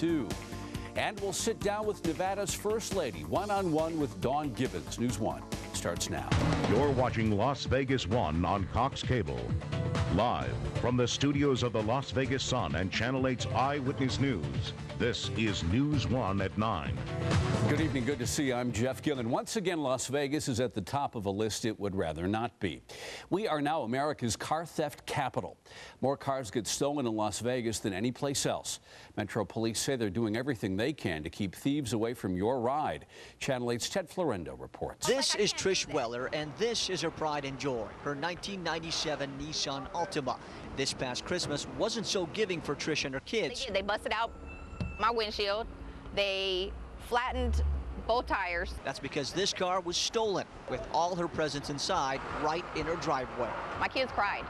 2. And we'll sit down with Nevada's First Lady, one-on-one with Dawn Gibbons. News 1 starts now. You're watching Las Vegas 1 on Cox Cable. Live from the studios of the Las Vegas Sun and Channel 8's Eyewitness News, this is News 1 at 9. Good evening. Good to see you. I'm Jeff Gillan. Once again, Las Vegas is at the top of a list it would rather not be. We are now America's car theft capital. More cars get stolen in Las Vegas than any place else. Metro Police say they're doing everything they can to keep thieves away from your ride. Channel 8's Ted Florendo reports. This is Trish Weller, and this is her pride and joy, her 1997 Nissan Altima. This past Christmas wasn't so giving for Trish and her kids. They busted out my windshield. They flattened both tires. That's because this car was stolen with all her presents inside right in her driveway. My kids cried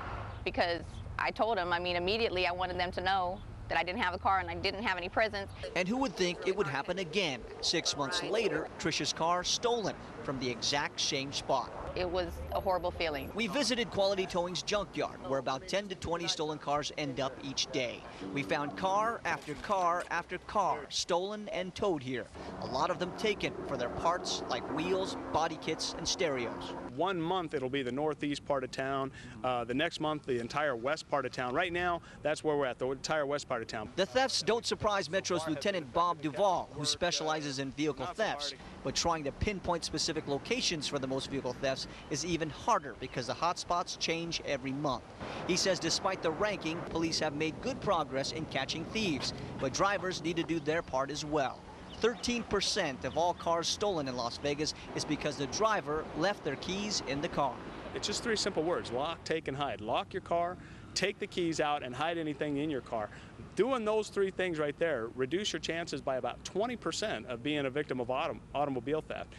because I told them, immediately I wanted them to know that I didn't have a car and I didn't have any presents. And who would think it would happen again? 6 months later, Trish's car stolen from the exact same spot. It was a horrible feeling. We visited Quality Towing's junkyard, where about 10 to 20 stolen cars end up each day. We found car after car after car stolen and towed here. A lot of them taken for their parts like wheels, body kits, and stereos. 1 month it'll be the northeast part of town. The next month the entire west part of town. Right now that's where we're at, the entire west part of town. The thefts don't surprise Metro's Lieutenant Bob Duvall, who specializes in vehicle thefts. But trying to pinpoint specific locations for the most vehicle thefts is even harder because the hotspots change every month. He says despite the ranking, police have made good progress in catching thieves, but drivers need to do their part as well. 13% of all cars stolen in Las Vegas is because the driver left their keys in the car. It's just 3 simple words: lock, take, and hide. Lock your car, take the keys out, and hide anything in your car. Doing those 3 things right there reduce your chances by about 20% of being a victim of automobile theft.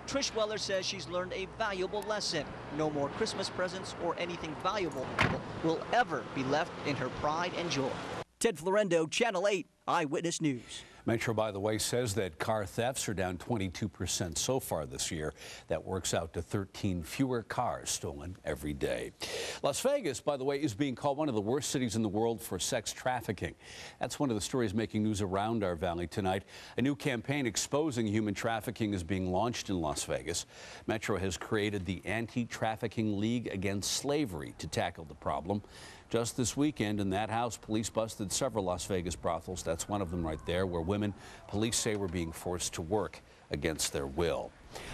Trish Weller says she's learned a valuable lesson. No more Christmas presents or anything valuable will ever be left in her pride and joy. Ted Florendo, Channel 8, Eyewitness News. Metro, by the way, says that car thefts are down 22% so far this year. That works out to 13 fewer cars stolen every day. Las Vegas, by the way, is being called one of the worst cities in the world for sex trafficking. That's one of the stories making news around our valley tonight. A new campaign exposing human trafficking is being launched in Las Vegas. Metro has created the Anti-Trafficking League Against Slavery to tackle the problem. Just this weekend in that house, police busted several Las Vegas brothels. That's one of them right there, where women, police say, were being forced to work against their will.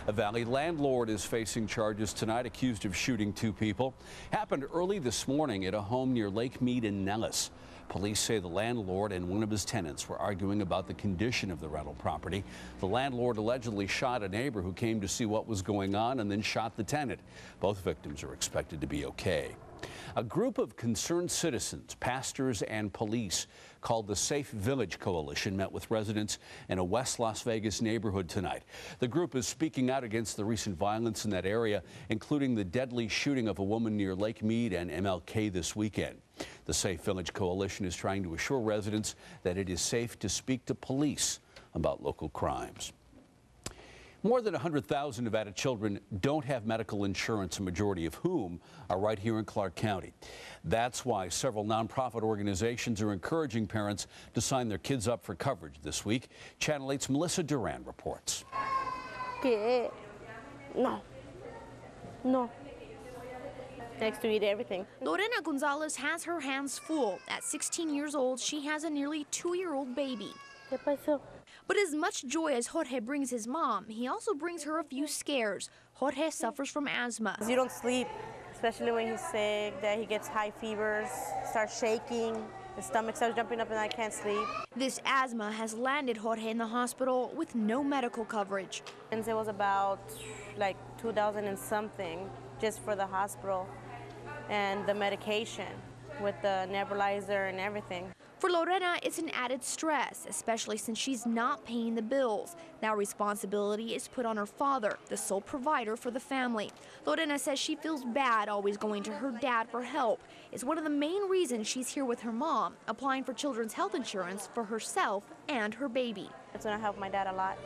A Valley landlord is facing charges tonight, accused of shooting 2 people. Happened early this morning at a home near Lake Mead in Nellis. Police say the landlord and one of his tenants were arguing about the condition of the rental property. The landlord allegedly shot a neighbor who came to see what was going on and then shot the tenant. Both victims are expected to be okay. A group of concerned citizens, pastors, and police called the Safe Village Coalition met with residents in a West Las Vegas neighborhood tonight. The group is speaking out against the recent violence in that area, including the deadly shooting of a woman near Lake Mead and MLK this weekend. The Safe Village Coalition is trying to assure residents that it is safe to speak to police about local crimes. More than 100,000 Nevada children don't have medical insurance, a majority of whom are right here in Clark County. That's why several nonprofit organizations are encouraging parents to sign their kids up for coverage this week. Channel 8's Melissa Duran reports. No. Next to eat everything. Lorena Gonzalez has her hands full. At 16 years old, she has a nearly 2-year-old baby. ¿Qué pasó? But as much joy as Jorge brings his mom, he also brings her a few scares. Jorge suffers from asthma. You don't sleep, especially when he's sick, that he gets high fevers, starts shaking, the stomach starts jumping up and I can't sleep. This asthma has landed Jorge in the hospital with no medical coverage. And it was about like 2,000 and something just for the hospital and the medication with the nebulizer and everything. For Lorena, it's an added stress, especially since she's not paying the bills. Now responsibility is put on her father, the sole provider for the family. Lorena says she feels bad always going to her dad for help. It's one of the main reasons she's here with her mom, applying for children's health insurance for herself and her baby. It's going to help my dad a lot,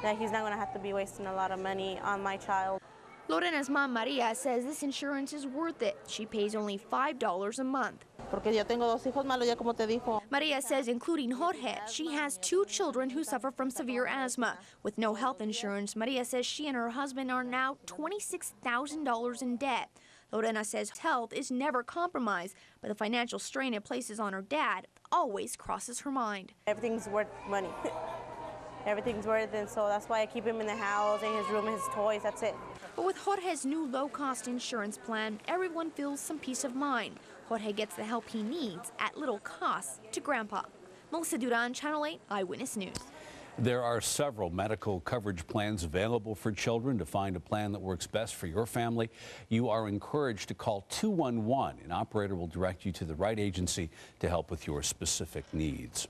that he's not going to have to be wasting a lot of money on my child. Lorena's mom, Maria, says this insurance is worth it. She pays only $5 a month. porque yo tengo dos hijos malos, ya como te dijo. Maria says including Jorge, she has 2 children who suffer from severe asthma. With no health insurance, Maria says she and her husband are now $26,000 in debt. Lorena says health is never compromised, but the financial strain it places on her dad always crosses her mind. Everything's worth money. Everything's worth it, so that's why I keep him in the house, in his room, his toys, that's it. But with Jorge's new low-cost insurance plan, everyone feels some peace of mind. Jorge gets the help he needs at little cost to Grandpa. Melissa Duran, Channel 8 Eyewitness News. There are several medical coverage plans available for children. To find a plan that works best for your family, you are encouraged to call 211. An operator will direct you to the right agency to help with your specific needs.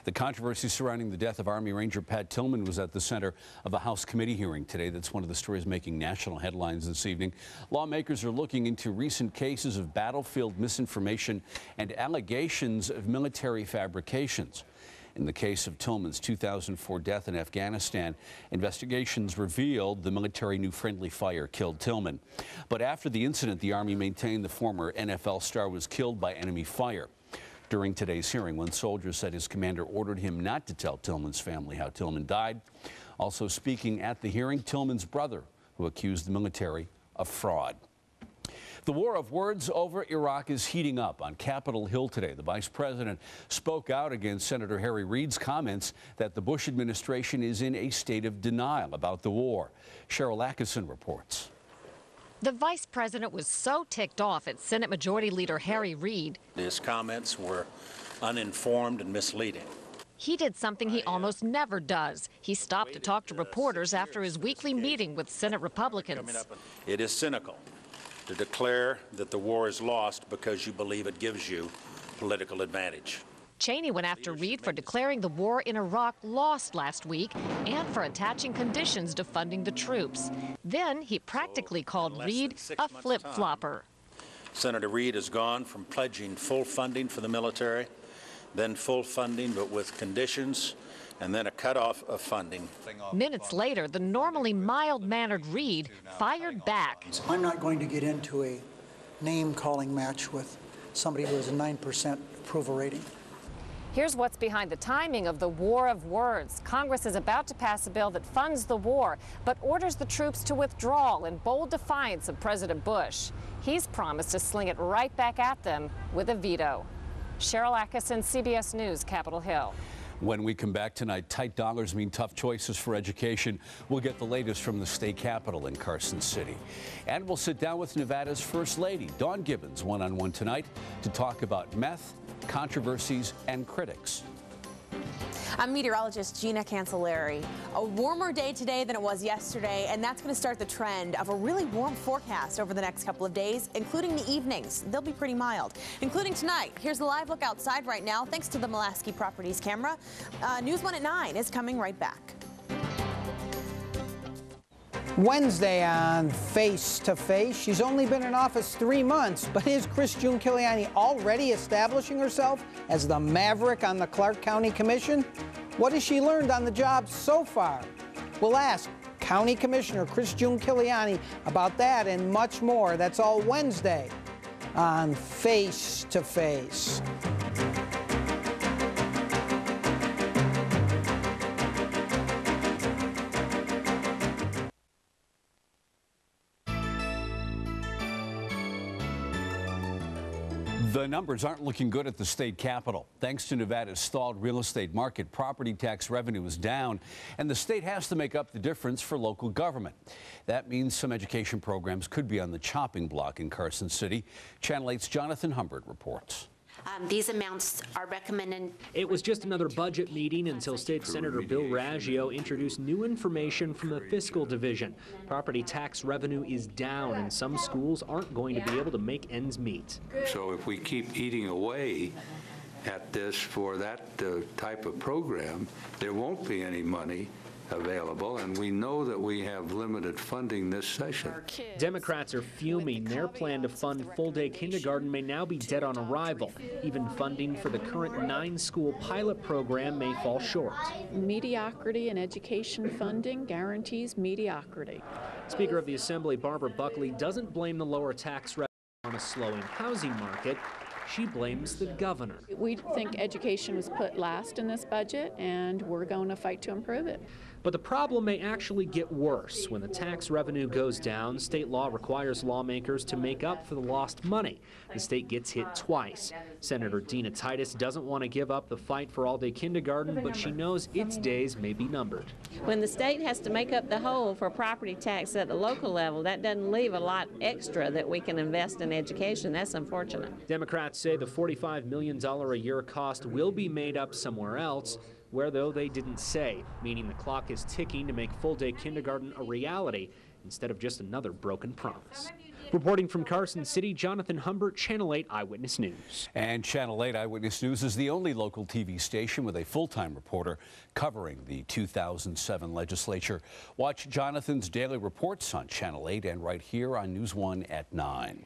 The controversy surrounding the death of Army Ranger Pat Tillman was at the center of a House committee hearing today. That's one of the stories making national headlines this evening. Lawmakers are looking into recent cases of battlefield misinformation and allegations of military fabrications. In the case of Tillman's 2004 death in Afghanistan, investigations revealed the military knew friendly fire killed Tillman. But after the incident, the Army maintained the former NFL star was killed by enemy fire. During today's hearing, one soldier said his commander ordered him not to tell Tillman's family how Tillman died. Also speaking at the hearing, Tillman's brother, who accused the military of fraud. The war of words over Iraq is heating up on Capitol Hill today. The vice president spoke out against Senator Harry Reid's comments that the Bush administration is in a state of denial about the war. Cheryl Atkinson reports. The vice president was so ticked off at Senate Majority Leader Harry Reid. His comments were uninformed and misleading. He did something he almost never does. He stopped to talk to reporters after his weekly meeting with Senate Republicans. It is cynical to declare that the war is lost because you believe it gives you political advantage. Cheney went after Reid for declaring the war in Iraq lost last week and for attaching conditions to funding the troops. Then he practically called Reid a flip-flopper. Senator Reid has gone from pledging full funding for the military, then full funding but with conditions, and then a cutoff of funding. Minutes later, the normally mild-mannered Reid fired back. I'm not going to get into a name-calling match with somebody who has a 9% approval rating. Here's what's behind the timing of the war of words. Congress is about to pass a bill that funds the war, but orders the troops to withdraw in bold defiance of President Bush. He's promised to sling it right back at them with a veto. Cheryl Atkinson, CBS News, Capitol Hill. When we come back tonight, tight dollars mean tough choices for education. We'll get the latest from the state capitol in Carson City. And we'll sit down with Nevada's First Lady, Dawn Gibbons, one-on-one tonight to talk about meth, controversies, and critics. I'm meteorologist Gina Cancelleri. A warmer day today than it was yesterday, and that's going to start the trend of a really warm forecast over the next couple of days, including the evenings. They'll be pretty mild, including tonight. Here's the live look outside right now, thanks to the Mulaski Properties camera. News 1 at 9 is coming right back. Wednesday on Face to Face. She's only been in office 3 months, but is Chris-June Kiliani already establishing herself as the maverick on the Clark County Commission? What has she learned on the job so far? We'll ask County Commissioner Chris-June Kiliani about that and much more. That's all Wednesday on Face to Face. The numbers aren't looking good at the state capitol. Thanks to Nevada's stalled real estate market, property tax revenue is down, and the state has to make up the difference for local government. That means some education programs could be on the chopping block in Carson City. Channel 8's Jonathan Humbert reports. These amounts are recommended. It was just another budget meeting until State Senator Bill Raggio introduced new information from the fiscal division. Property tax revenue is down, and some schools aren't going to be able to make ends meet. So if we keep eating away at this for that type of program, there won't be any money available, and we know that we have limited funding this session. Democrats are fuming. Their plan to fund full-day kindergarten may now be dead on arrival. Even funding for the current 9-school pilot program may fall short. Mediocrity in education funding guarantees mediocrity. Speaker of the Assembly Barbara Buckley doesn't blame the lower tax revenue on a slowing housing market. she blames the governor. We think education was put last in this budget, and we're going to fight to improve it. But the problem may actually get worse. When the tax revenue goes down, state law requires lawmakers to make up for the lost money. The state gets hit twice. Senator Dina Titus doesn't want to give up the fight for all-day kindergarten, but she knows its days may be numbered. When the state has to make up the hole for property tax at the local level, that doesn't leave a lot extra that we can invest in education. That's unfortunate. Democrats say the $45 million a year cost will be made up somewhere else. Where, though, they didn't say, meaning the clock is ticking to make full-day kindergarten a reality instead of just another broken promise. Reporting from Carson City, Jonathan Humbert, Channel 8 Eyewitness News. And Channel 8 Eyewitness News is the only local TV station with a full-time reporter covering the 2007 legislature. Watch Jonathan's daily reports on Channel 8 and right here on News 1 at 9.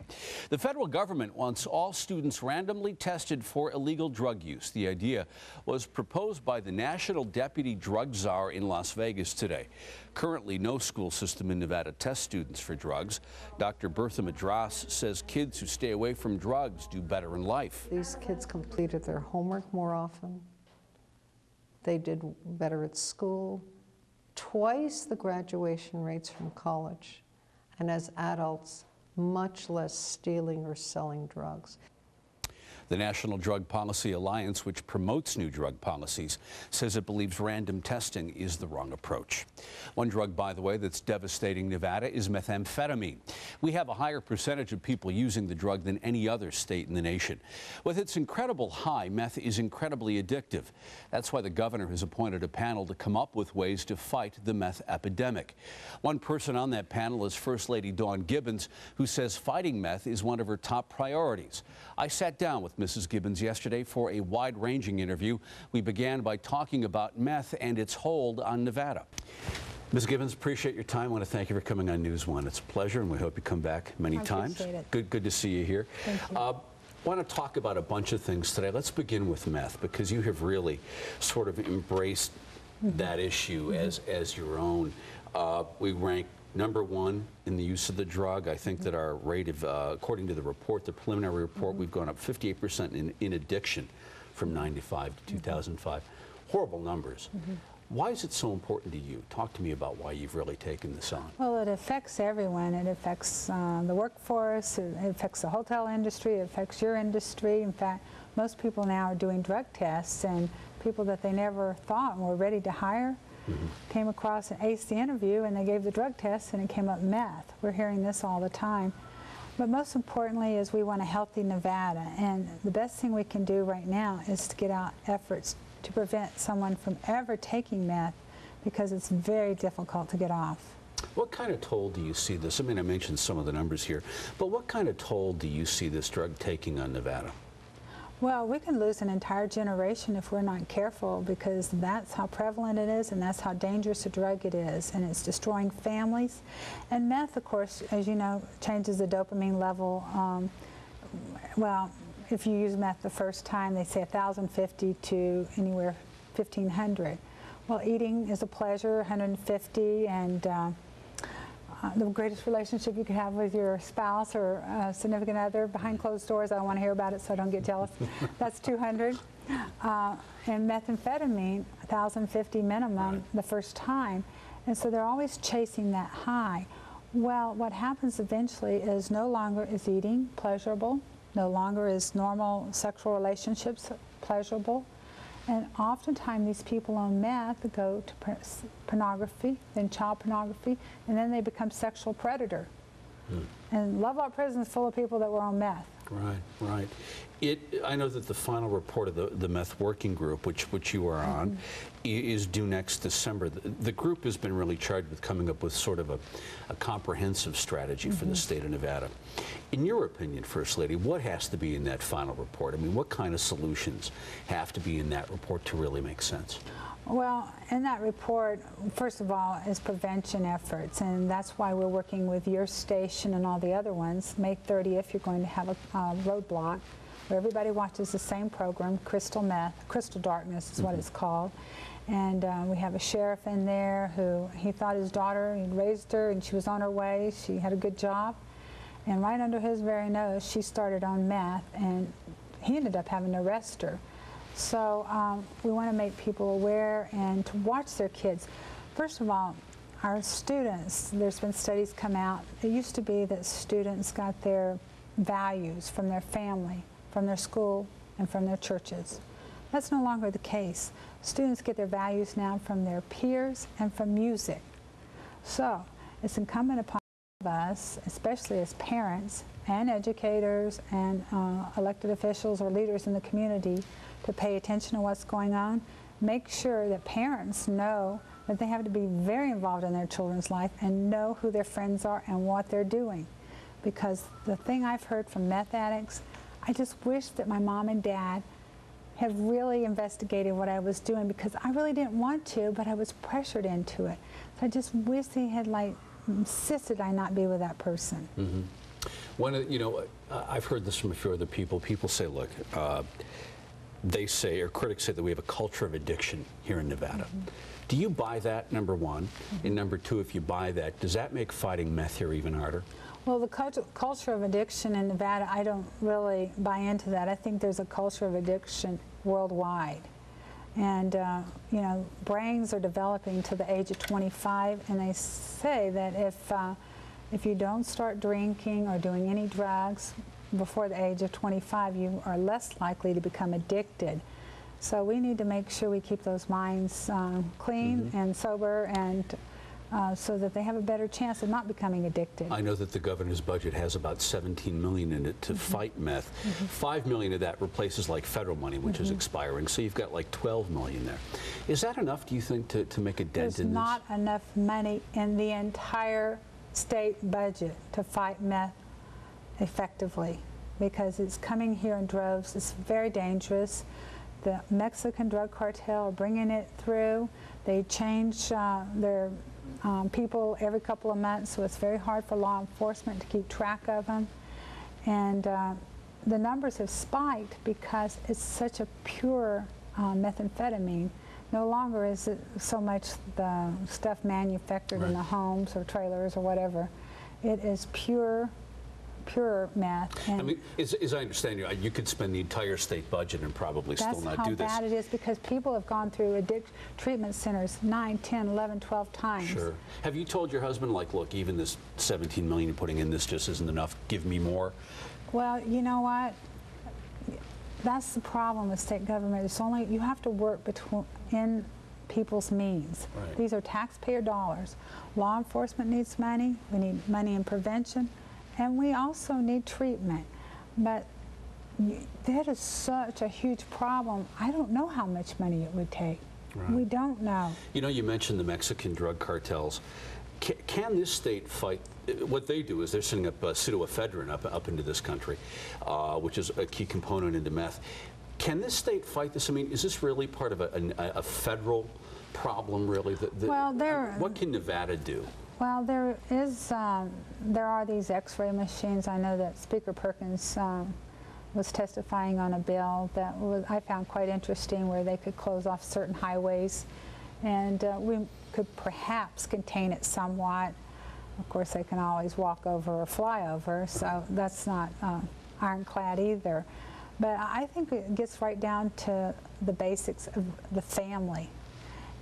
The federal government wants all students randomly tested for illegal drug use. The idea was proposed by the National Deputy Drug Czar in Las Vegas today. Currently, no school system in Nevada tests students for drugs. Dr. Bertha Madras says kids who stay away from drugs do better in life. These kids completed their homework more often. They did better at school. Twice the graduation rates from college. And as adults, much less stealing or selling drugs. The National Drug Policy Alliance, which promotes new drug policies, says it believes random testing is the wrong approach. One drug, by the way, that's devastating Nevada is methamphetamine. We have a higher percentage of people using the drug than any other state in the nation. With its incredible high, meth is incredibly addictive. That's why the governor has appointed a panel to come up with ways to fight the meth epidemic. One person on that panel is First Lady Dawn Gibbons, who says fighting meth is one of her top priorities. I sat down with Mrs. Gibbons yesterday for a wide-ranging interview. We began by talking about meth and its hold on Nevada. Ms. Gibbons, appreciate your time. I want to thank you for coming on News 1. It's a pleasure, and we hope you come back many times. Good to see you here. Thank you. I want to talk about a bunch of things today. Let's begin with meth, because you have really sort of embraced that issue as your own. We rank #1 in the use of the drug. I think that our rate of, according to the report, the preliminary report, we've gone up 58% in addiction from 95 to 2005. Horrible numbers. Why is it so important to you? Talk to me about why you've really taken this on. Well, it affects everyone. It affects the workforce, it affects the hotel industry, it affects your industry. In fact, most people now are doing drug tests, and people that they never thought were ready to hire came across and aced the interview, and they gave the drug test and it came up meth. We're hearing this all the time. But most importantly is we want a healthy Nevada, and the best thing we can do right now is to get out efforts to prevent someone from ever taking meth, because it's very difficult to get off. What kind of toll do you see this? I mean, I mentioned some of the numbers here, but what kind of toll do you see this drug taking on Nevada? Well, we can lose an entire generation if we're not careful, because that's how prevalent it is and that's how dangerous a drug it is, and it's destroying families. And meth, of course, as you know, changes the dopamine level. Well, if you use meth the first time, they say 1,050 to anywhere 1,500. Well, eating is a pleasure, 150, and the greatest relationship you could have with your spouse or significant other behind closed doors, I don't want to hear about it so I don't get jealous, that's 200. And methamphetamine, 1,050 minimum the first time. And so they're always chasing that high. Well, what happens eventually is no longer is eating pleasurable, no longer is normal sexual relationships pleasurable. And oftentimes these people on meth go to pornography, then child pornography, and then they become sexual predator. And Lovelock Prison is full of people that were on meth. Right, right. I know that the final report of the meth working group, which you are on, is due next December. The group has been really charged with coming up with sort of a comprehensive strategy for the state of Nevada. In your opinion, First Lady, what has to be in that final report? I mean, what kind of solutions have to be in that report to really make sense? Well, in that report, first of all, is prevention efforts, and that's why we're working with your station and all the other ones. May 30th, you're going to have a roadblock where everybody watches the same program, Crystal Darkness is what it's called. And we have a sheriff in there who, he thought his daughter, he'd raised her and she was on her way, she had a good job. And right under his very nose, she started on meth, and he ended up having to arrest her. So we want to make people aware and to watch their kids. First of all, our students, there's been studies come out. It used to be that students got their values from their family, from their school, and from their churches. That's no longer the case. Students get their values now from their peers and from music. So it's incumbent upon us, especially as parents and educators and elected officials or leaders in the community, to pay attention to what's going on. Make sure that parents know that they have to be very involved in their children's life and know who their friends are and what they're doing. Because the thing I've heard from meth addicts, I just wish that my mom and dad had really investigated what I was doing, because I really didn't want to, but I was pressured into it. So I just wish they had insisted I not be with that person. I've heard this from a few other people. People say, look, they say, or critics say, that we have a culture of addiction here in Nevada. Do you buy that, number one? And number two, if you buy that, does that make fighting meth here even harder? Well, the culture of addiction in Nevada, I don't really buy into that. I think there's a culture of addiction worldwide. And, brains are developing to the age of 25, and they say that if you don't start drinking or doing any drugs before the age of 25, you are less likely to become addicted. So we need to make sure we keep those minds clean and sober, and so that they have a better chance of not becoming addicted. I know that the governor's budget has about $17 million in it to fight meth. $5 million of that replaces federal money, which is expiring, so you've got $12 million there. Is that enough, do you think, to make a dent in this? There's not enough money in the entire state budget to fight meth effectively, because it's coming here in droves. It's very dangerous. The Mexican drug cartel are bringing it through. They change their people every couple of months, so it's very hard for law enforcement to keep track of them. And the numbers have spiked because it's such a pure methamphetamine. No longer is it so much the stuff manufactured in the homes or trailers or whatever. It is pure meth. I mean, as I understand you could spend the entire state budget and probably still not do this. That's how bad it is, because people have gone through treatment centers 9, 10, 11, 12 times. Sure. Have you told your husband, look, even this $17 million you're putting in this just isn't enough, give me more? Well, you know what? That's the problem with state government. It's only, you have to work in people's means. Right. These are taxpayer dollars. Law enforcement needs money. We need money in prevention. And we also need treatment. But that is such a huge problem. I don't know how much money it would take. Right. We don't know. You mentioned the Mexican drug cartels. Can this state fight? What they do is they're sending up pseudoephedrine up into this country, which is a key component into meth. Can this state fight this? I mean, is this really part of a federal problem, really? What can Nevada do? Well, there are these X-ray machines. I know that Speaker Perkins was testifying on a bill that I found quite interesting, where they could close off certain highways, and we could perhaps contain it somewhat. Of course, they can always walk over or fly over, so that's not ironclad either. But I think it gets right down to the basics of the family,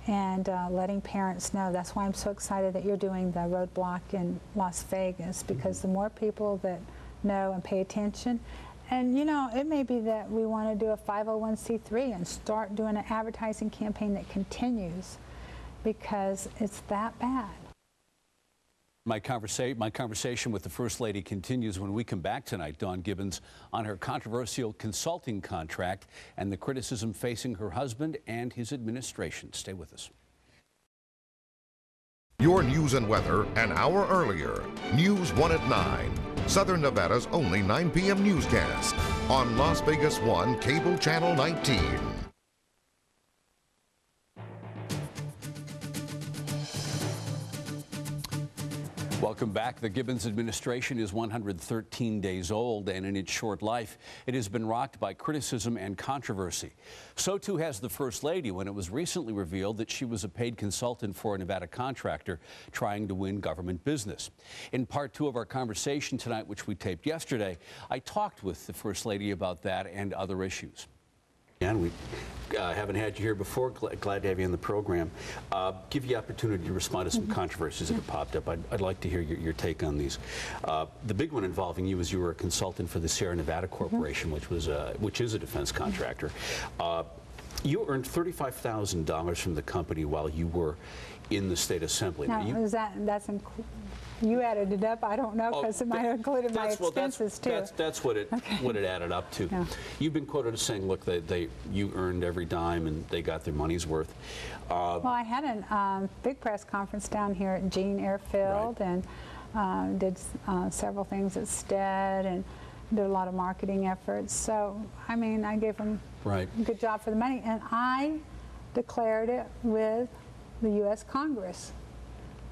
and letting parents know. That's why I'm so excited that you're doing the roadblock in Las Vegas, because the more people that know and pay attention, and it may be that we want to do a 501c3 and start doing an advertising campaign that continues, because it's that bad. My conversation with the First Lady continues when we come back tonight. Dawn Gibbons on her controversial consulting contract and the criticism facing her husband and his administration. Stay with us. Your news and weather an hour earlier. News 1 at 9. Southern Nevada's only 9 p.m. newscast on Las Vegas 1 Cable Channel 19. Welcome back. The Gibbons administration is 113 days old, and in its short life, it has been rocked by criticism and controversy. So too has the First Lady when it was recently revealed that she was a paid consultant for a Nevada contractor trying to win government business. In part 2 of our conversation tonight, which we taped yesterday, I talked with the First Lady about that and other issues. And we haven't had you here before. Glad to have you in the program. Give you the opportunity to respond to some controversies that have popped up. I'd like to hear your take on these. The big one involving you is you were a consultant for the Sierra Nevada Corporation, which is a defense contractor. You earned $35,000 from the company while you were in the state assembly. Now, you added it up? I don't know, because it might have included my expenses too. That's what it added up to. Yeah. You've been quoted as saying, look, you earned every dime and they got their money's worth. Well, I had a big press conference down here at Jean Airfield, and did several things at Stead, and did a lot of marketing efforts. So, I mean, I gave them a good job for the money, and I declared it with the U.S. Congress.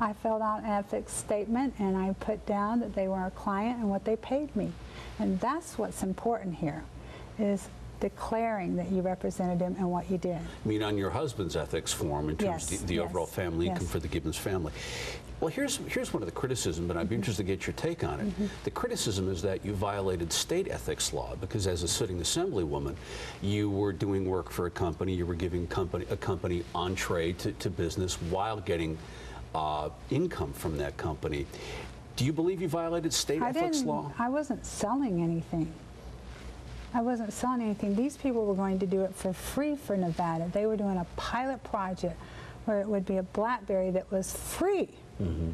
I filled out an ethics statement, and I put down that they were a client and what they paid me. And that's what's important here, is declaring that you represented him and what you did. I mean, on your husband's ethics form, in terms of the overall family income for the Gibbons family. Well, here's one of the criticisms, but I'd be interested to get your take on it. The criticism is that you violated state ethics law, because as a sitting assemblywoman, you were doing work for a company, you were giving a company entree to business while getting income from that company. Do you believe you violated state ethics law? I wasn't selling anything. I wasn't selling anything. These people were going to do it for free for Nevada. They were doing a pilot project where it would be a BlackBerry that was free. We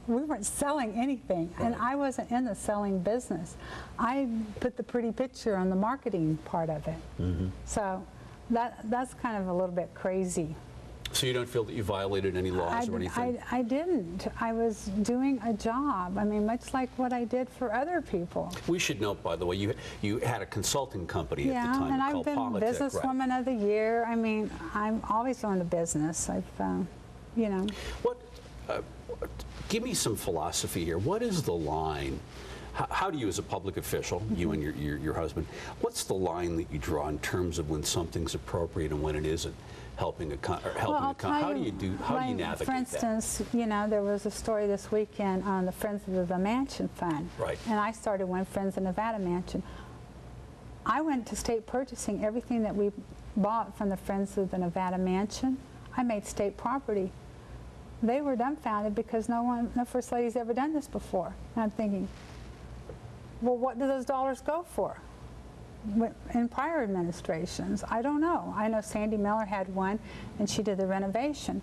weren't selling anything, and I wasn't in the selling business. I put the pretty picture on the marketing part of it. So that's kind of a little bit crazy. So you don't feel that you violated any laws or anything? I didn't. I was doing a job. I mean, much like what I did for other people. We should note, by the way, you had a consulting company at the time and I've called been Politic, businesswoman of the year. I mean, I'm always on the business. I've, you know. Give me some philosophy here. What is the line? How do you, as a public official, you and your husband, what's the line that you draw in terms of when something's appropriate and when it isn't? How do you navigate that? For instance, you know, there was a story this weekend on the Friends of the Mansion Fund. And I started one Friends of Nevada Mansion. I went to state purchasing. Everything that we bought from the Friends of the Nevada Mansion, I made state property. They were dumbfounded because no First Lady's ever done this before. And I'm thinking, well, what do those dollars go for? In prior administrations, I don't know. I know Sandy Miller had one, and she did the renovation,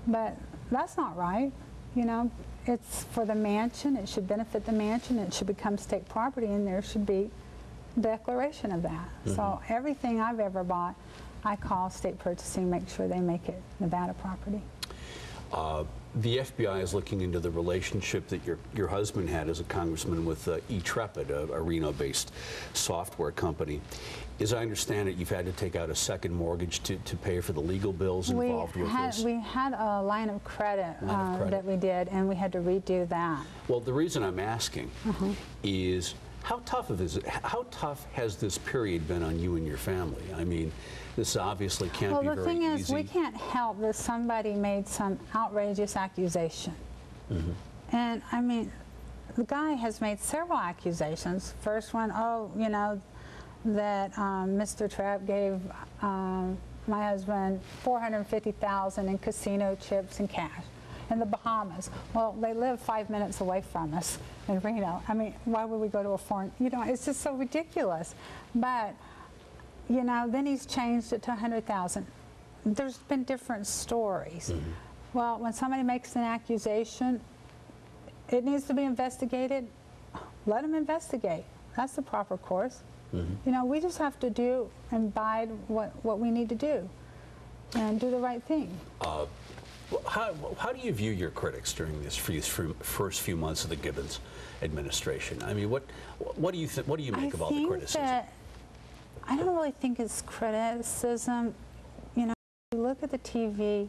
but that's not right. You know, it's for the mansion. It should benefit the mansion. It should become state property, and there should be a declaration of that. So everything I've ever bought, I call state purchasing, make sure they make it Nevada property. The FBI is looking into the relationship that your husband had as a congressman with eTrepid, a Reno-based software company. As I understand it, you've had to take out a second mortgage to pay for the legal bills involved with this. We had a line of credit that we did, and we had to redo that. Well, the reason I'm asking is how tough has this period been on you and your family? I mean, this obviously can't be very easy. Well, the thing is, we can't help that somebody made some outrageous accusation. And, I mean, the guy has made several accusations. First one, you know, that Mr. Trapp gave my husband $450,000 in casino chips and cash in the Bahamas. Well, they live 5 minutes away from us in Reno. I mean, why would we go to a foreign, you know, it's just so ridiculous. But, you know, then he's changed it to $100,000. There's been different stories. Well, when somebody makes an accusation, it needs to be investigated. Let them investigate. That's the proper course. You know, we just have to do and abide what we need to do and do the right thing. How do you view your critics during this first few months of the Gibbons administration? I mean, what do you make of all the criticism? I don't really think it's criticism. You know, if you look at the TV,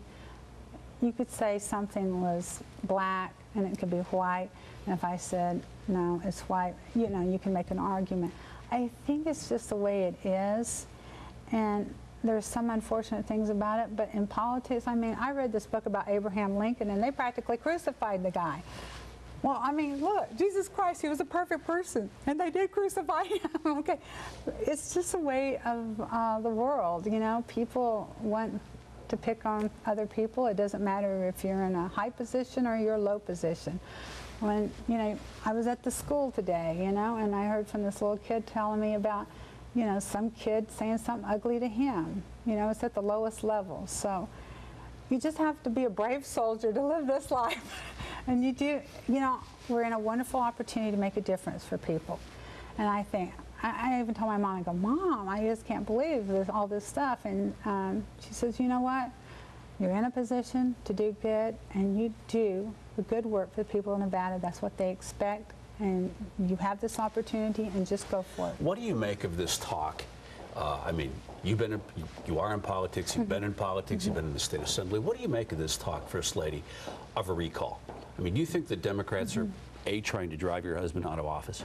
you could say something was black and it could be white. And if I said, no, it's white, you know, you can make an argument. I think it's just the way it is. And there's some unfortunate things about it, but in politics, I mean, I read this book about Abraham Lincoln, and they practically crucified the guy. Well, I mean, look, Jesus Christ, he was a perfect person, and they did crucify him, okay? It's just a way of the world, you know? People want to pick on other people. It doesn't matter if you're in a high position or you're a low position. When, you know, I was at the school today, you know, and I heard from this little kid telling me about, you know, some kid saying something ugly to him. You know, it's at the lowest level. So you just have to be a brave soldier to live this life. And you do, you know, we're in a wonderful opportunity to make a difference for people. And I think, I even told my mom, I go, Mom, I just can't believe there's all this stuff. And she says, you know what? You're in a position to do good, and you do the good work for the people of Nevada. That's what they expect. And you have this opportunity, and just go for it. What do you make of this talk? I mean, you are in politics, you've been in politics, you've been in the state assembly. What do you make of this talk, First Lady, of a recall? I mean, do you think the Democrats are, A, trying to drive your husband out of office?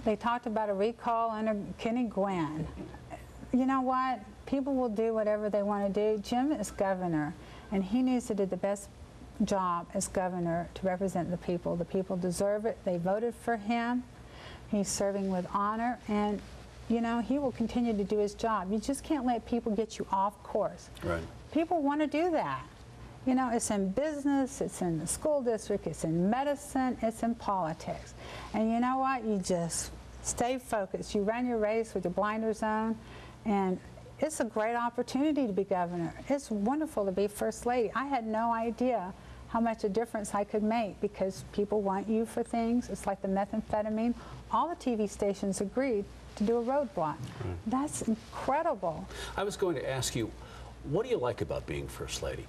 They talked about a recall under Kenny Gwynn. You know what? People will do whatever they want to do. Jim is governor, and he needs to do the best job as governor to represent the people. The people deserve it. They voted for him. He's serving with honor, and you know, he will continue to do his job. You just can't let people get you off course. Right. People want to do that. You know, it's in business, it's in the school district, it's in medicine, it's in politics. And you know what? You just stay focused. You run your race with your blinders on, and it's a great opportunity to be governor. It's wonderful to be First Lady. I had no idea how much a difference I could make, because people want you for things. It's like the methamphetamine. All the TV stations agreed to do a roadblock. That's incredible. I was going to ask you, what do you like about being First Lady?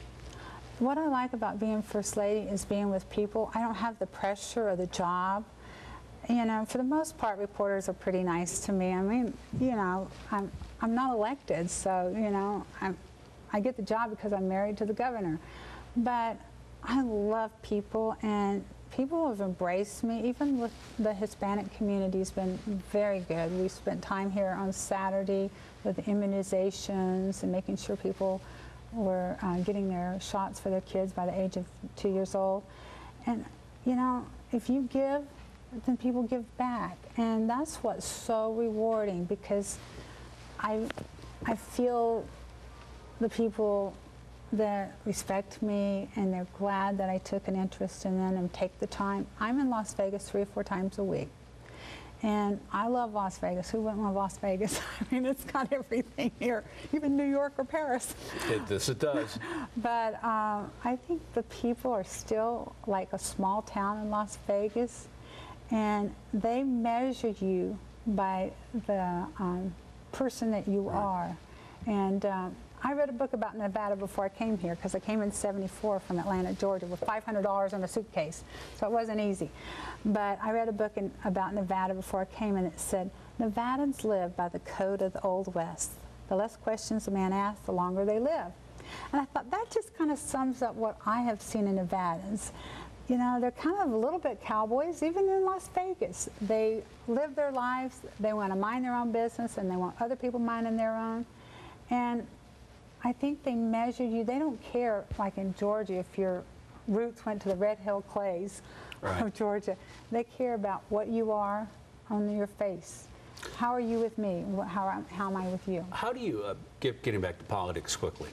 What I like about being First Lady is being with people. I don't have the pressure of the job. You know, for the most part, reporters are pretty nice to me. I mean, you know, I'm not elected, so, you know, I get the job because I'm married to the governor. But I love people, and people have embraced me. Even with the Hispanic community has been very good. We spent time here on Saturday with immunizations and making sure people were getting their shots for their kids by the age of 2 years old. And, you know, if you give, then people give back. And that's what's so rewarding, because I feel the people that respect me, and they're glad that I took an interest in them and take the time. I'm in Las Vegas 3 or 4 times a week. And I love Las Vegas. Who wouldn't love Las Vegas? I mean, it's got everything here, even New York or Paris. It does. But I think the people are still like a small town in Las Vegas, and they measure you by the person that you are. And I read a book about Nevada before I came here, because I came in '74 from Atlanta, Georgia, with $500 in a suitcase, so it wasn't easy. But I read a book about Nevada before I came, and it said, Nevadans live by the code of the Old West. The less questions a man asks, the longer they live. And I thought that just kind of sums up what I have seen in Nevadans. You know, they're kind of a little bit cowboys, even in Las Vegas. They live their lives, they want to mind their own business, and they want other people minding their own. And I think they measure you. They don't care, like in Georgia, if your roots went to the Red Hill Clays of Georgia. They care about what you are on your face. How are you with me? How am I with you? How do you, getting back to politics quickly,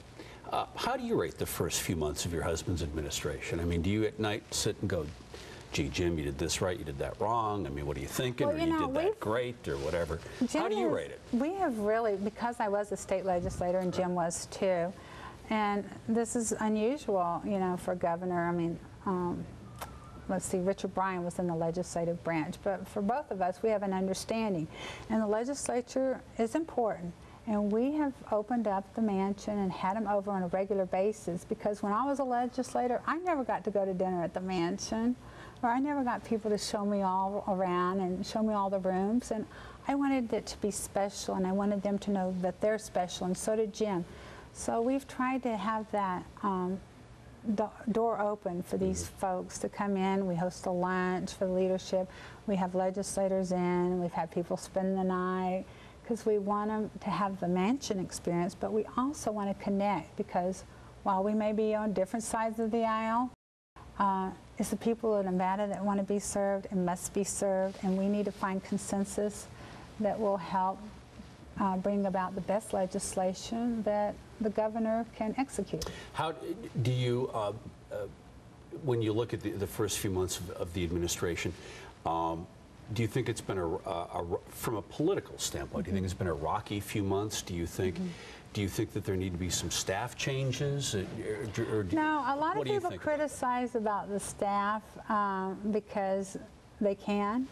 how do you rate the first few months of your husband's administration? I mean, do you at night sit and go, gee, Jim, you did this right, you did that wrong? I mean, what are you thinking? Well, or you did that great, or whatever. How do you rate it? We have really, because I was a state legislator and Jim was too, and this is unusual, you know, for a governor. I mean, let's see, Richard Bryan was in the legislative branch, but for both of us, we have an understanding. And the legislature is important. And we have opened up the mansion and had him over on a regular basis, because when I was a legislator, I never got to go to dinner at the mansion, or I never got people to show me all around and show me all the rooms. And I wanted it to be special, and I wanted them to know that they're special, and so did Jim. So we've tried to have that door open for these folks to come in. We host a lunch for the leadership. We have legislators in. We've had people spend the night because we want them to have the mansion experience, but we also want to connect because while we may be on different sides of the aisle, it's the people of Nevada that want to be served and must be served, and we need to find consensus that will help bring about the best legislation that the governor can execute. How do you, when you look at the first few months of the administration, do you think it's been from a political standpoint, do you think it's been a rocky few months? Do you think that there need to be some staff changes? No, a lot of people criticize about the staff because they can.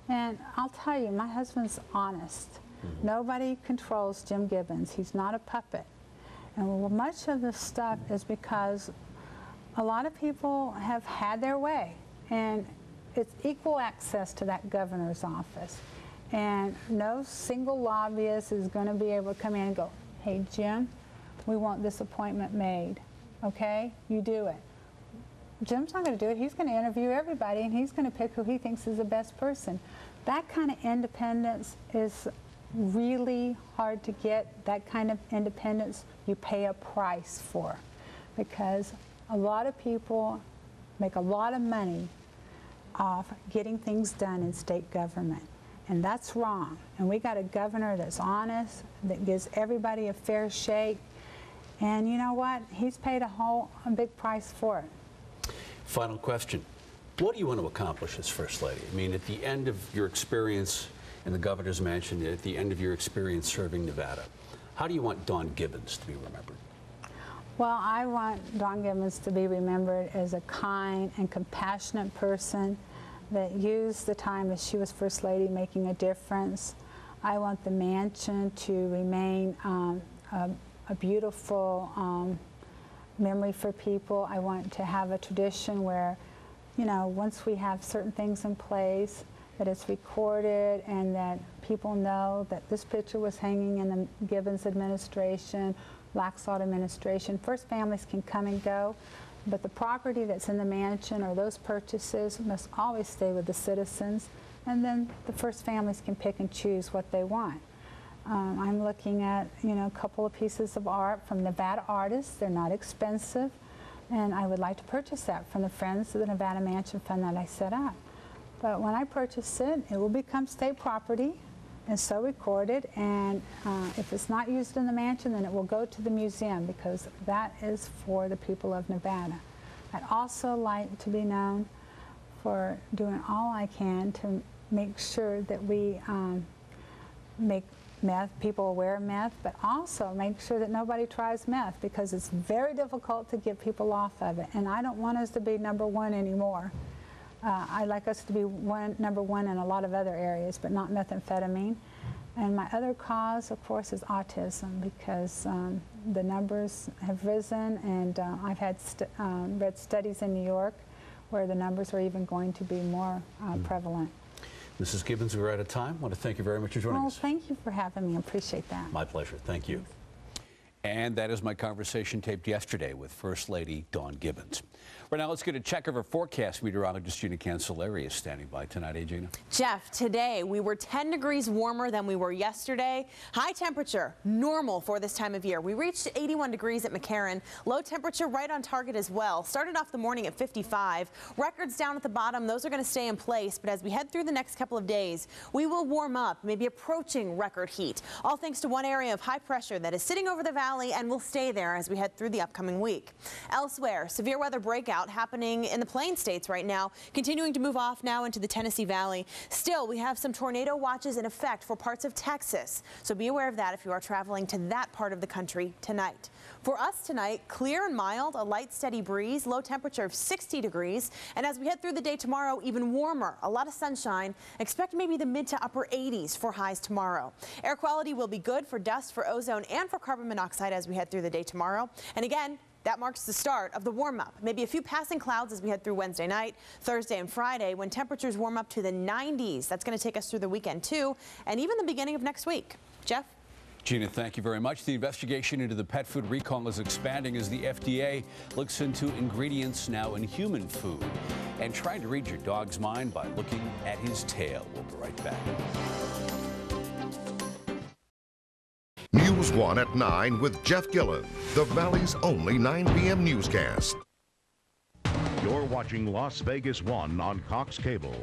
And I'll tell you, my husband's honest. Nobody controls Jim Gibbons. He's not a puppet. And much of this stuff is because a lot of people have had their way. And it's equal access to that governor's office. And no single lobbyist is going to be able to come in and go, hey, Jim, we want this appointment made. Okay? You do it. Jim's not going to do it. He's going to interview everybody, and he's going to pick who he thinks is the best person. That kind of independence is really hard to get. That kind of independence you pay a price for, because a lot of people make a lot of money off getting things done in state government, and that's wrong. And we got a governor that's honest, that gives everybody a fair shake, and you know what? He's paid a big price for it. Final question. What do you want to accomplish as First Lady? I mean, at the end of your experience in the governor's mansion, at the end of your experience serving Nevada, how do you want Dawn Gibbons to be remembered? Well, I want Dawn Gibbons to be remembered as a kind and compassionate person that used the time as she was First Lady making a difference. I want the mansion to remain a beautiful memory for people. I want to have a tradition where, you know, once we have certain things in place, that it's recorded and that people know that this picture was hanging in the Gibbons administration, Laxalt administration. First families can come and go, but the property that's in the mansion or those purchases must always stay with the citizens, and then the first families can pick and choose what they want. I'm looking at, you know, a couple of pieces of art from Nevada artists. They're not expensive, and I would like to purchase that from the Friends of the Nevada Mansion Fund that I set up. But when I purchase it, it will become state property and so recorded, and if it's not used in the mansion, then it will go to the museum, because that is for the people of Nevada. I'd also like to be known for doing all I can to make sure that we make meth, people aware of meth, but also make sure that nobody tries meth, because it's very difficult to get people off of it, and I don't want us to be #1 anymore. I'd like us to be #1 in a lot of other areas, but not methamphetamine. And my other cause, of course, is autism, because the numbers have risen, and I've had read studies in New York where the numbers are even going to be more prevalent. Mrs. Gibbons, we're out of time. I want to thank you very much for joining us. Thank you for having me. I appreciate that. My pleasure. Thank you. And that is my conversation taped yesterday with First Lady Dawn Gibbons. Right now, let's get a check of our forecast. Meteorologist Gina Cancelleri is standing by tonight. Hey, Gina. Jeff, today we were 10 degrees warmer than we were yesterday. High temperature, normal for this time of year. We reached 81 degrees at McCarran. Low temperature right on target as well. Started off the morning at 55. Records down at the bottom, those are going to stay in place. But as we head through the next couple of days, we will warm up, maybe approaching record heat. All thanks to one area of high pressure that is sitting over the valley and will stay there as we head through the upcoming week. Elsewhere, severe weather breakout happening in the Plain States right now, continuing to move off now into the Tennessee Valley. Still, we have some tornado watches in effect for parts of Texas, so be aware of that if you are traveling to that part of the country tonight. For us tonight, clear and mild, a light steady breeze, low temperature of 60 degrees, and as we head through the day tomorrow, even warmer, a lot of sunshine. Expect maybe the mid to upper 80s for highs tomorrow. Air quality will be good for dust, for ozone, and for carbon monoxide as we head through the day tomorrow. And again, that marks the start of the warm-up. Maybe a few passing clouds as we head through Wednesday night, Thursday and Friday, when temperatures warm up to the 90s. That's going to take us through the weekend, too, and even the beginning of next week. Jeff? Gina, thank you very much. The investigation into the pet food recall is expanding as the FDA looks into ingredients now in human food and trying to read your dog's mind by looking at his tail. We'll be right back. News 1 at 9 with Jeff Gillan, the Valley's only 9 p.m. newscast. You're watching Las Vegas 1 on Cox Cable.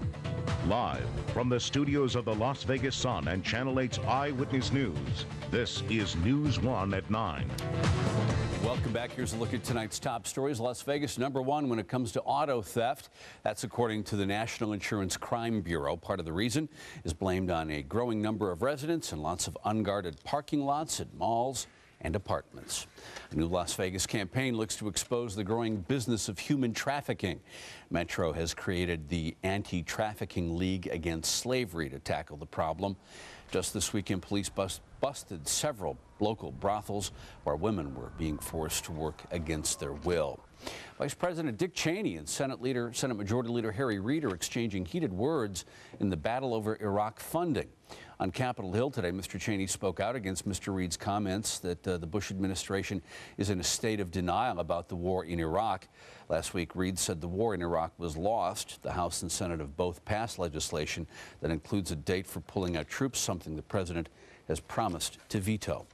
Live from the studios of the Las Vegas Sun and Channel 8's Eyewitness News, this is News 1 at 9. Welcome back. Here's a look at tonight's top stories. Las Vegas #1 when it comes to auto theft. That's according to the National Insurance Crime Bureau. Part of the reason is blamed on a growing number of residents and lots of unguarded parking lots at malls and apartments. A new Las Vegas campaign looks to expose the growing business of human trafficking. Metro has created the Anti-Trafficking League Against Slavery to tackle the problem. Just this weekend, police busted several local brothels where women were being forced to work against their will. Vice President Dick Cheney and Senate Majority Leader Harry Reid are exchanging heated words in the battle over Iraq funding. On Capitol Hill today, Mr. Cheney spoke out against Mr. Reid's comments that the Bush administration is in a state of denial about the war in Iraq. Last week, Reid said the war in Iraq was lost. The House and Senate have both passed legislation that includes a date for pulling out troops, something the president has promised to veto.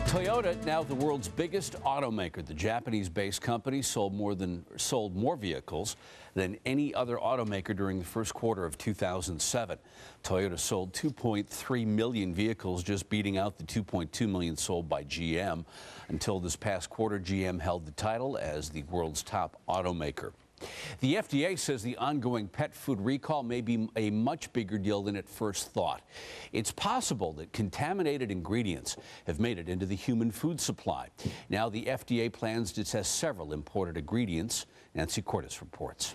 Toyota, now the world's biggest automaker. The Japanese-based company sold more vehicles than any other automaker during the first quarter of 2007. Toyota sold 2.3 million vehicles, just beating out the 2.2 million sold by GM. Until this past quarter, GM held the title as the world's top automaker. The FDA says the ongoing pet food recall may be a much bigger deal than at first thought. It's possible that contaminated ingredients have made it into the human food supply. Now the FDA plans to test several imported ingredients. Nancy Cordes reports.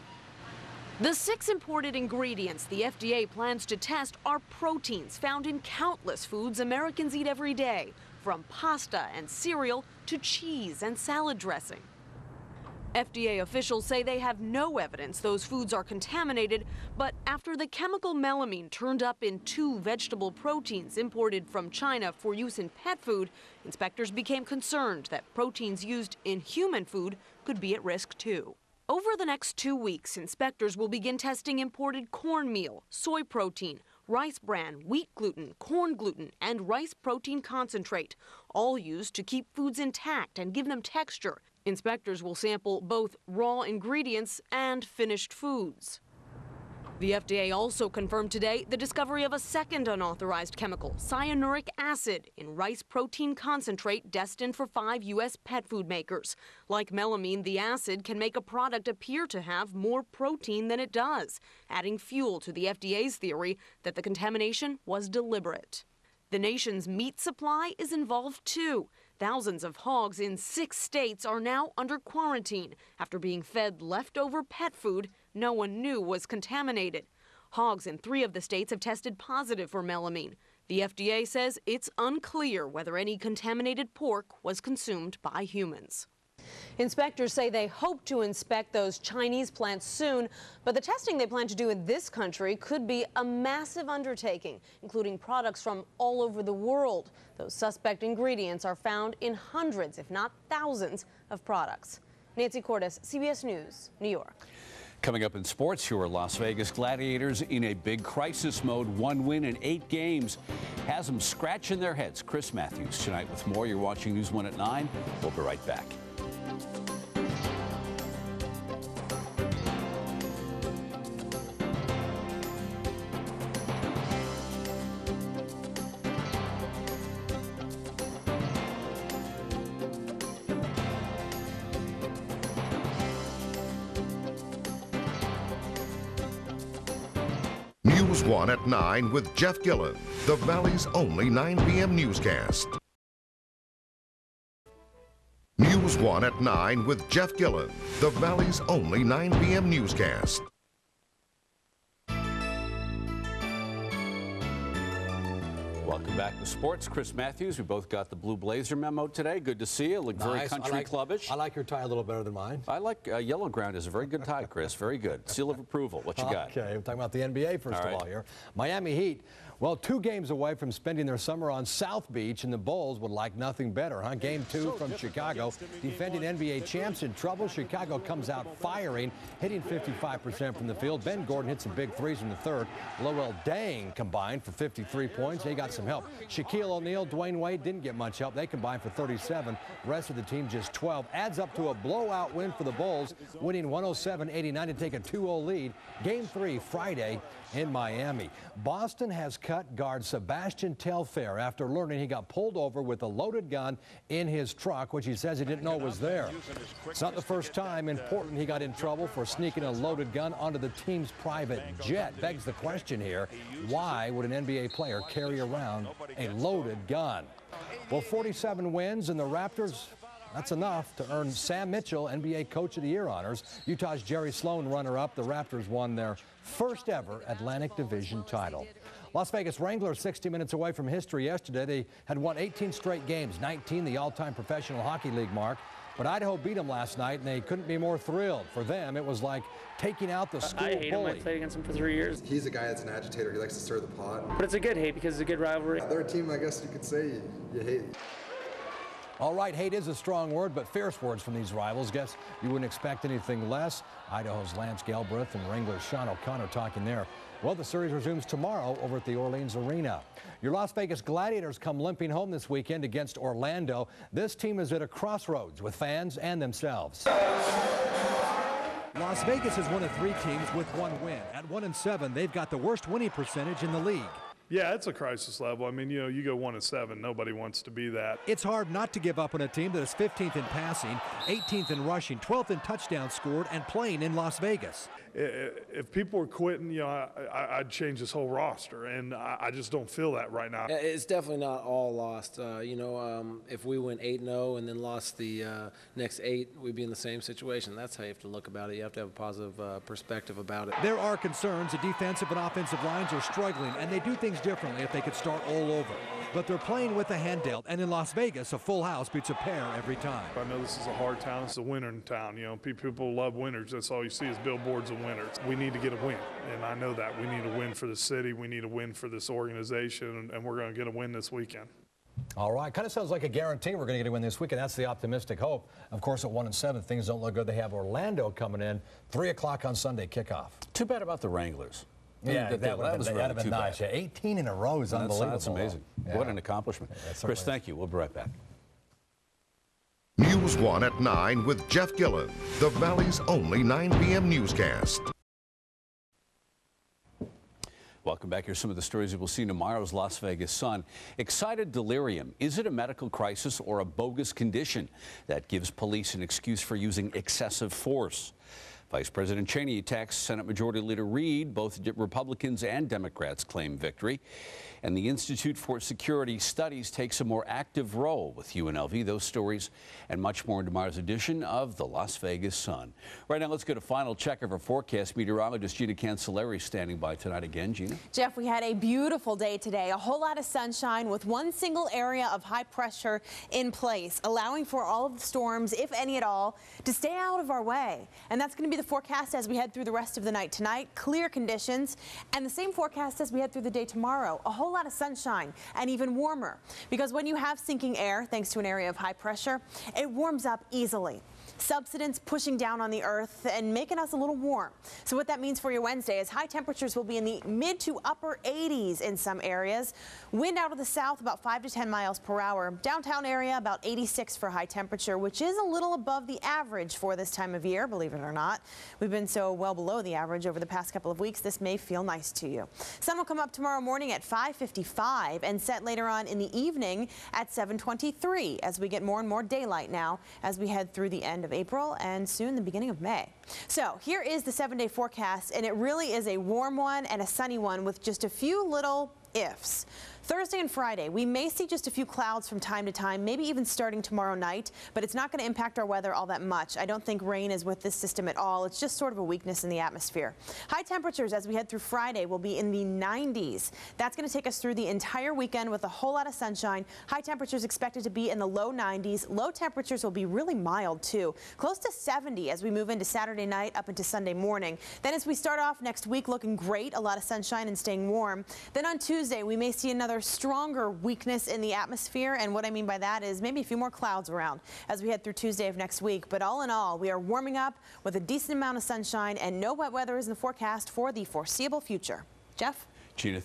The 6 imported ingredients the FDA plans to test are proteins found in countless foods Americans eat every day, from pasta and cereal to cheese and salad dressing. FDA officials say they have no evidence those foods are contaminated, but after the chemical melamine turned up in 2 vegetable proteins imported from China for use in pet food, inspectors became concerned that proteins used in human food could be at risk too. Over the next 2 weeks, inspectors will begin testing imported cornmeal, soy protein, rice bran, wheat gluten, corn gluten, and rice protein concentrate, all used to keep foods intact and give them texture. Inspectors will sample both raw ingredients and finished foods. The FDA also confirmed today the discovery of a second unauthorized chemical, cyanuric acid, in rice protein concentrate destined for 5 U.S. pet food makers. Like melamine, the acid can make a product appear to have more protein than it does, adding fuel to the FDA's theory that the contamination was deliberate. The nation's meat supply is involved too. Thousands of hogs in 6 states are now under quarantine after being fed leftover pet food no one knew was contaminated. Hogs in 3 of the states have tested positive for melamine. The FDA says it's unclear whether any contaminated pork was consumed by humans. Inspectors say they hope to inspect those Chinese plants soon, but the testing they plan to do in this country could be a massive undertaking, including products from all over the world. Those suspect ingredients are found in hundreds, if not thousands, of products. Nancy Cordes, CBS News, New York. Coming up in sports, your Las Vegas Gladiators in a big crisis mode. 1 win in 8 games has them scratching their heads. Chris Matthews tonight with more. You're watching News 1 at 9. We'll be right back. News 1 at 9 with Jeff Gillan, the Valley's only 9 p.m. newscast. News 1 at 9 with Jeff Gillan, the Valley's only 9 p.m. newscast. Welcome back to sports. Chris Matthews, we both got the blue blazer memo today. Good to see you. Look very country clubbish. I like your tie a little better than mine. I like yellow ground is a very good tie, Chris. Very good. Seal of approval. What you got? Okay, we're talking about the NBA first of all here. Miami Heat, well, 2 games away from spending their summer on South Beach, and the Bulls would like nothing better, huh? Game 2 from Chicago. Defending NBA champs in trouble. Chicago comes out firing, hitting 55% from the field. Ben Gordon hit some big threes in the third. Lowell Dang combined for 53 points. They got some help. Shaquille O'Neal, Dwayne Wade didn't get much help. They combined for 37. Rest of the team just 12. Adds up to a blowout win for the Bulls, winning 107-89 to take a 2-0 lead. Game 3 Friday in Miami. Boston has cut guard Sebastian Telfair after learning he got pulled over with a loaded gun in his truck, which he says he didn't know was there. It's not the first time in Portland he got in trouble for sneaking a loaded gun onto the team's private jet. Begs the question here, why would an NBA player carry around a loaded gun? Well, 47 wins, and the Raptors, that's enough to earn Sam Mitchell NBA Coach of the Year honors. Utah's Jerry Sloan runner-up. The Raptors won their first ever Atlantic Division title. Las Vegas Wranglers 60 minutes away from history yesterday. They had won 18 straight games, 19 the all-time Professional Hockey League mark. But Idaho beat them last night, and they couldn't be more thrilled. For them, it was like taking out the school bully. I hate him. I played against him for 3 years. He's a guy that's an agitator. He likes to stir the pot. But it's a good hate because it's a good rivalry. They're a team, I guess you could say, you hate. All right, hate is a strong word, but fierce words from these rivals. Guess you wouldn't expect anything less. Idaho's Lance Galbraith and Wranglers' Sean O'Connor talking there. Well, the series resumes tomorrow over at the Orleans Arena. Your Las Vegas Gladiators come limping home this weekend against Orlando. This team is at a crossroads with fans and themselves. Las Vegas is one of 3 teams with 1 win. At 1-7, they've got the worst winning percentage in the league. Yeah, it's a crisis level. I mean, you know, you go 1-7, nobody wants to be that. It's hard not to give up on a team that is 15th in passing, 18th in rushing, 12th in touchdowns scored, and playing in Las Vegas. If people were quitting, you know, I'd change this whole roster, and I just don't feel that right now. It's definitely not all lost. You know, if we went 8-0 and then lost the next 8, we'd be in the same situation. That's how you have to look about it. You have to have a positive perspective about it. There are concerns. The defensive and offensive lines are struggling, and they do things differently if they could start all over. But they're playing with a hand dealt, and in Las Vegas, a full house beats a pair every time. I know this is a hard town. It's a winner town. You know, people love winners. That's all you see is billboards of winners. We need to get a win, and I know that. We need a win for the city. We need a win for this organization, and we're going to get a win this weekend. All right, kind of sounds like a guarantee we're going to get a win this weekend. That's the optimistic hope. Of course, at 1-7, things don't look good. They have Orlando coming in, 3 o'clock on Sunday kickoff. Too bad about the Wranglers. Yeah, that would have been nice. Yeah, 18 in a row is unbelievable. That's amazing. Yeah. What an accomplishment. Chris, thank you. We'll be right back. News 1 at 9 with Jeff Gillan, the Valley's only 9 p.m. newscast. Welcome back. Here's some of the stories you will see in tomorrow's Las Vegas Sun. Excited delirium. Is it a medical crisis or a bogus condition that gives police an excuse for using excessive force? Vice President Cheney attacks Senate Majority Leader Reid. Both Republicans and Democrats claim victory. And the Institute for Security Studies takes a more active role with UNLV. Those stories and much more in tomorrow's edition of the Las Vegas Sun. Right now, let's get a final check of our forecast. Meteorologist Gina Cancelleri standing by tonight again. Gina? Jeff, we had a beautiful day today. A whole lot of sunshine with one single area of high pressure in place, allowing for all of the storms, if any at all, to stay out of our way. And that's going to be the forecast as we head through the rest of the night tonight. Clear conditions, and the same forecast as we head through the day tomorrow. A whole lot of sunshine and even warmer, because when you have sinking air, thanks to an area of high pressure, it warms up easily. Subsidence pushing down on the earth and making us a little warm. So what that means for your Wednesday is high temperatures will be in the mid to upper 80s in some areas. Wind out of the south about 5 to 10 miles per hour. Downtown area about 86 for high temperature, which is a little above the average for this time of year, believe it or not. We've been so well below the average over the past couple of weeks, this may feel nice to you. Sun will come up tomorrow morning at 5:55 and set later on in the evening at 7:23 as we get more and more daylight now as we head through the end of April and soon the beginning of May. So here is the 7-day forecast, and it really is a warm one and a sunny one with just a few little ifs. Thursday and Friday, we may see just a few clouds from time to time, maybe even starting tomorrow night, but it's not going to impact our weather all that much. I don't think rain is with this system at all. It's just sort of a weakness in the atmosphere. High temperatures as we head through Friday will be in the 90s. That's going to take us through the entire weekend with a whole lot of sunshine. High temperatures expected to be in the low 90s. Low temperatures will be really mild too, close to 70 as we move into Saturday night up into Sunday morning. Then as we start off next week looking great, a lot of sunshine and staying warm. Then on Tuesday we may see another stronger weakness in the atmosphere, and what I mean by that is maybe a few more clouds around as we head through Tuesday of next week. But all in all, we are warming up with a decent amount of sunshine, and no wet weather is in the forecast for the foreseeable future. Jeff? Gina.